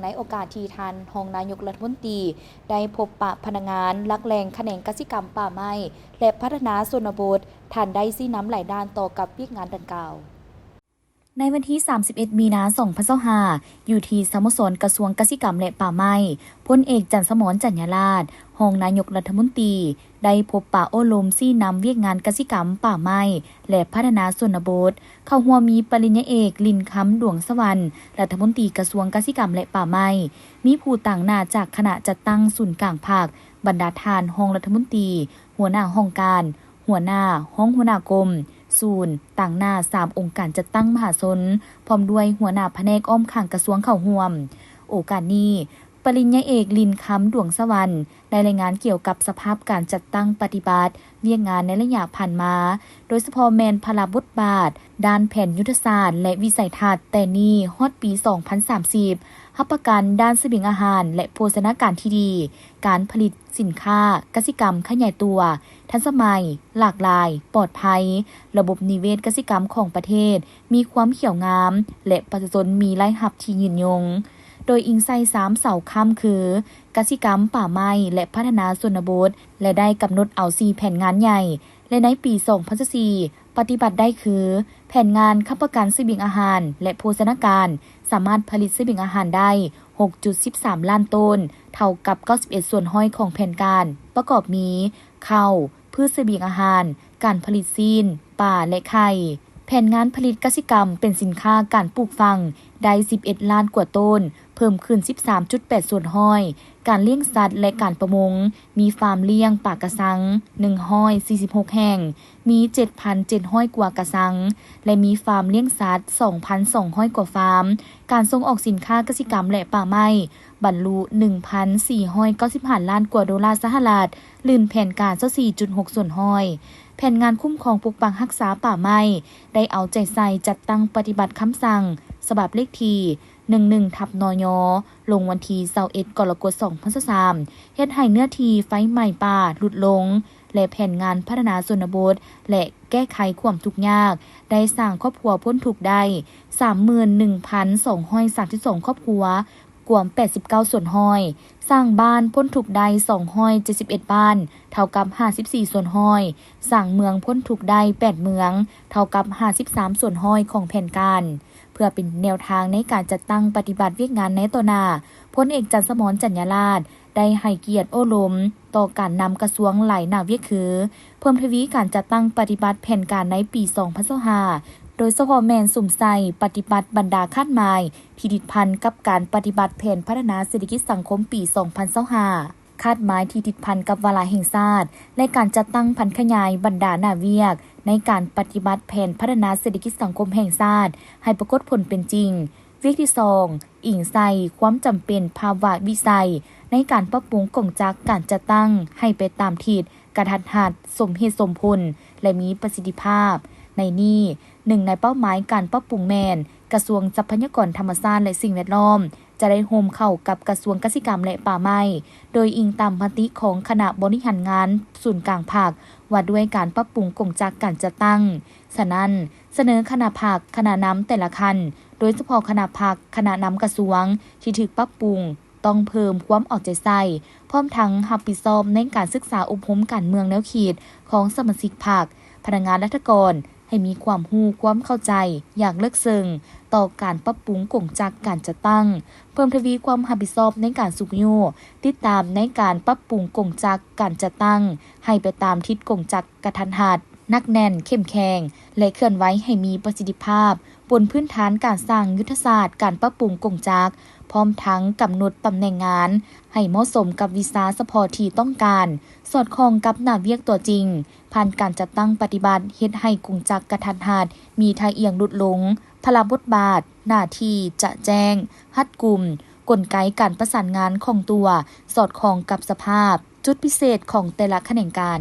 ในโอกาสที่ท่านรองนายกรัฐมนตรีได้พบปะพนักงานหลักแหล่งแขนงกสิกรรมป่าไม้และพัฒนาชนบทท่านได้ซี้น้ำหลายด้านต่อกับวิกงานดังกล่าวในวันที่ 31 มีนาคม 2025 อยู่ที่สโมสรกระทรวงกสิกรรมและป่าไม้พลเอกจันทร์สมรจันยราชรองนายกรัฐมนตรีได้พบปะโอ้ลมซี้นำเวียกงานกสิกรรมป่าไม้และพัฒนาชนบทเข้าหัวมีปริญญาเอกลินคำดวงสวรรค์รัฐมนตรีกระทรวงกสิกรรมและป่าไม้มีผู้ต่างหน้าจากคณะจัดตั้งศูนย์กลางภาคบรรดาทานรองรัฐมนตรีหัวหน้าห้องการหัวหน้าห้องหัวหน้ากรมศูนย์ต่างหน้า3องค์การจัดตั้งมหาชนพร้อมด้วยหัวหน้าแผนกอ้อมข้างกระทรวงเข้าร่วมโอกาสนี้ปริญญาเอกลินคำดวงสวรรค์ได้รายงานเกี่ยวกับสภาพการจัดตั้งปฏิบัติเวียกงานในระยะผ่านมาโดยเฉพาะแมนพลาบทบาทด้านแผนยุทธศาสตร์และวิสัยทัศน์แต่นี้ฮอดปี 2030 รับประกันด้านเสบียงอาหารและโภชนาการที่ดีการผลิตสินค้ากสิกรรมขยายตัวทันสมัยหลากหลายปลอดภัยระบบนิเวศกสิกรรมของประเทศมีความเขียวงามและประชาชนมีรายรับที่ยืนยงโดยอิงไซ3เสาค้ำคือกสิกรรมป่าไม้และพัฒนาชนบทและได้กำหนดเอา4แผนงานใหญ่และในปี 2024 ปฏิบัติได้คือแผนงานค้ำประกันเสบียงอาหารและโภชนาการสามารถผลิตเสบียงอาหารได้ 6.13 ล้านต้นเท่ากับ91ส่วนห้อยของแผนการประกอบมีข้าวพืชเสบียงอาหารการผลิตซีนป่าและไข่แผนงานผลิตกสิกรรมเป็นสินค้าการปลูกฝังได้11ล้านกว่าต้นเพิ่มขึ้น 13.8 ส่วนห้อยการเลี้ยงสัตว์และการประมงมีฟาร์มเลี้ยงปลากระสัง146แห่งมี 7,700 กว่ากระสังและมีฟาร์มเลี้ยงสัตว์ 2,200 กว่าฟาร์มการส่งออกสินค้ากสิกรรมและป่าไม้บรรลุ 1,495 ล้านกว่าดอลลาร์สหรัฐลื่นแผนการ 24.6 ส่วนห้อยแผนงานคุ้มครองปกปักรักษาป่าไม้ได้เอาใจใส่จัดตั้งปฏิบัติคำสั่งฉบับเลขที่11/นย.ลงวันที่21 กรกฎาคม 2023เฮ็ดให้เนื้อที่ไฟไหม้ป่าลดลงและแผนงานพัฒนาชนบทและแก้ไขความทุกข์ยากได้สร้างครอบครัวพ้นทุกข์ได้ 31,232 ครอบครัวกว่า89ส่วนห้อยสร้างบ้านพ้นทุกข์ได้271บ้านเท่ากับ54ส่วนห้อยสร้างเมืองพ้นทุกข์ได้8เมืองเท่ากับ53ส่วนห้อยของแผนการเพื่อเป็นแนวทางในการจัดตั้งปฏิบัติเวียกงานในต่อหน้าพลเอกจันทร์สมรจันยราชได้ให้เกียรติโอ้ลมต่อการนำกระทรวงหลายหน้าเวียกคือเพิ่มทวีการจัดตั้งปฏิบัติแผนการในปี 2025โดยเฉพาะแมนสุ่มใส่ปฏิบัติบรรดาคาดหมายที่ติดพันกับการปฏิบัติแผนพัฒนาเศรษฐกิจสังคมปี 2025คาดหมายที่ติดพันกับวาระแห่งชาติและการจัดตั้งพันขยายบรรดาหน้าเวียกในการปฏิบัติแผนพัฒนาเศรษฐกิจสังคมแห่งชาติให้ปรากฏผลเป็นจริงเวียกที่2อิงใส่ความจำเป็นภาวะวิสัยในการปรับปรุงกงจักการจัดตั้งให้ไปตามทิศกระทัดรัดสมเหตุสมผลและมีประสิทธิภาพในนี้หนึ่งในเป้าหมายการปรับปรุงแมนกระทรวงทรัพยากรธรรมชาติและสิ่งแวดล้อมจะได้โฮมเข้ากับกระทรวงกสิกรรมและป่าไม้โดยอิงตามมติของคณะบริหารงานศูนย์กลางภาคว่าด้วยการปรับปรุงกงจักการจัดตั้งฉะนั้นเสนอคณะภาคคณะนำแต่ละคันโดยเฉพาะคณะภาคคณะนำกระทรวงที่ถูกปรับปรุงต้องเพิ่มความเอาใจใส่พร้อมทั้งรับผิดชอบในการศึกษาอบรมการเมืองแนวคิดของสมาชิกพรรคพนักงานราชการให้มีความรู้ความเข้าใจอย่างลึกซึ้งต่อการปรับปรุงกงจักการจัดตั้งเพิ่มทวีความรับผิดชอบในการสุขโยติดตามในการปรับปรุงกงจักการจัดตั้งให้ไปตามทิศกงจักกระทันหัดนักแน่นเข้มแข็งและเคลื่อนไหวให้มีประสิทธิภาพบนพื้นฐานการสร้างยุทธศาสตร์การปรับปรุงกงจักพร้อมทั้งกำหนดตำแหน่งงานให้เหมาะสมกับวิชาเฉพาะที่ต้องการสอดคล้องกับหน้าเวียกตัวจริงผ่านการจัดตั้งปฏิบัติเฮ็ดให้กงจักกระทันหัดมีทางเอียงหลุดลงพลบทบาทหน้าที่จะแจ้งฮัดกลุ่มกลไกการประสานงานของตัวสอดคล้องกับสภาพจุดพิเศษของแต่ละแขนงการ